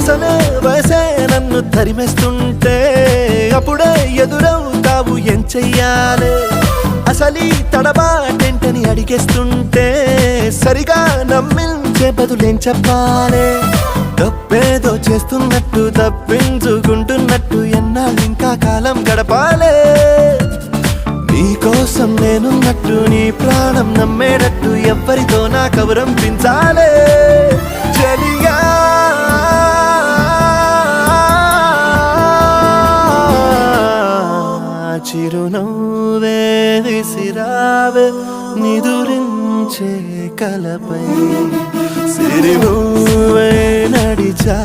అసలే వయసే నన్ను తరిమేస్తుంటే అప్పుడే ఎదురవుతావు ఏం చెయ్యాలి అసలీ తడబాటేంటని అడిగేస్తుంటే సరిగా నమ్మించే బదులేం చెప్పాలి తప్పేదో చేస్తున్నట్టు తప్పించుకుంటున్నట్టు ఎన్నాళ్ళు ఇంకా కాలం గడపాలే నీకోసం నేనున్నట్టు నీ ప్రాణం నమ్మేటట్టు ఎవ్వరితో నా కబురం పించాలే చలిగా చిరునవ్వే విసిరావే నిదురించే కలపై సిరినువ్వే నడిచా